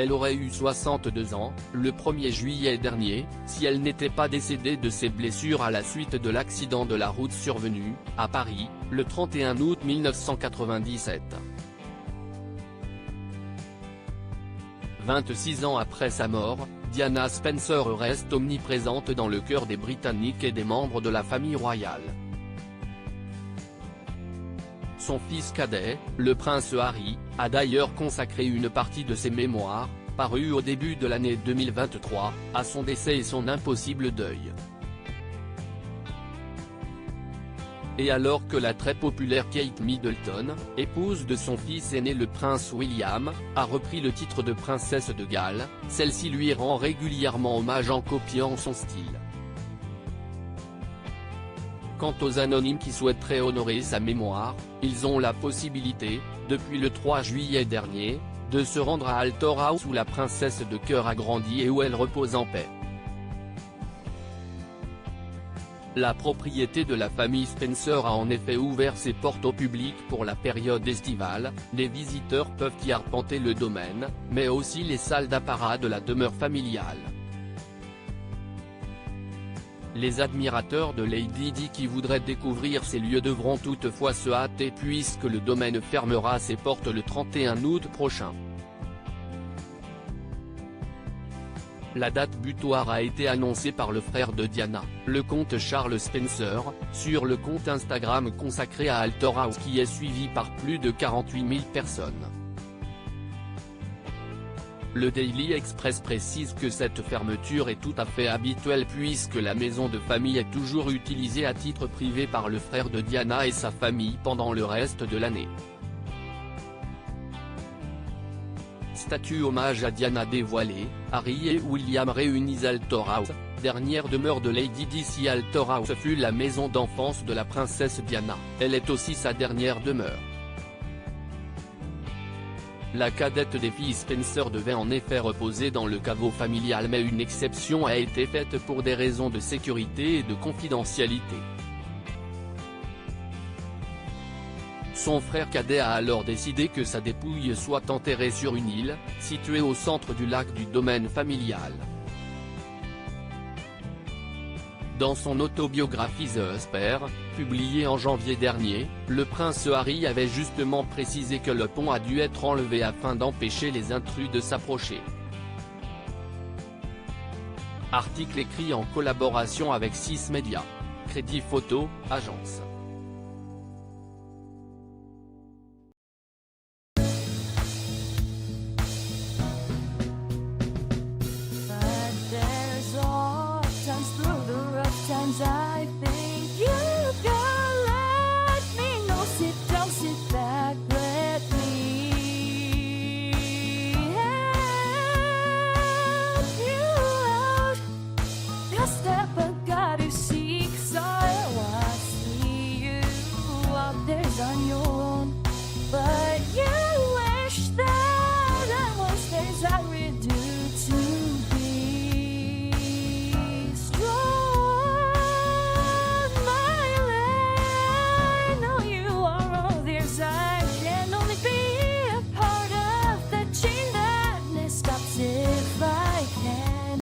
Elle aurait eu 62 ans, le 1er juillet dernier, si elle n'était pas décédée de ses blessures à la suite de l'accident de la route survenu, à Paris, le 31 août 1997. 26 ans après sa mort, Diana Spencer reste omniprésente dans le cœur des Britanniques et des membres de la famille royale. Son fils cadet, le prince Harry, a d'ailleurs consacré une partie de ses mémoires, parues au début de l'année 2023, à son décès et son impossible deuil. Et alors que la très populaire Kate Middleton, épouse de son fils aîné le prince William, a repris le titre de princesse de Galles, celle-ci lui rend régulièrement hommage en copiant son style. Quant aux anonymes qui souhaiteraient honorer sa mémoire, ils ont la possibilité, depuis le 3 juillet dernier, de se rendre à Altor House où la princesse de cœur a grandi et où elle repose en paix. La propriété de la famille Spencer a en effet ouvert ses portes au public pour la période estivale, les visiteurs peuvent y arpenter le domaine, mais aussi les salles d'apparat de la demeure familiale. Les admirateurs de Lady Di qui voudraient découvrir ces lieux devront toutefois se hâter puisque le domaine fermera ses portes le 31 août prochain. La date butoir a été annoncée par le frère de Diana, le comte Charles Spencer, sur le compte Instagram consacré à Altor House qui est suivi par plus de 48 000 personnes. Le Daily Express précise que cette fermeture est tout à fait habituelle puisque la maison de famille est toujours utilisée à titre privé par le frère de Diana et sa famille pendant le reste de l'année. Statut hommage à Diana dévoilé, Harry et William réunis Altor House, dernière demeure de Lady Di. Si Altor House fut la maison d'enfance de la princesse Diana, elle est aussi sa dernière demeure. La cadette des filles Spencer devait en effet reposer dans le caveau familial mais une exception a été faite pour des raisons de sécurité et de confidentialité. Son frère cadet a alors décidé que sa dépouille soit enterrée sur une île, située au centre du lac du domaine familial. Dans son autobiographie The Spare, publiée en janvier dernier, le prince Harry avait justement précisé que le pont a dû être enlevé afin d'empêcher les intrus de s'approcher. Article écrit en collaboration avec 6 médias. Crédit photo, agence. I think you can let me know. Sit down, sit back, let me help you out. Just step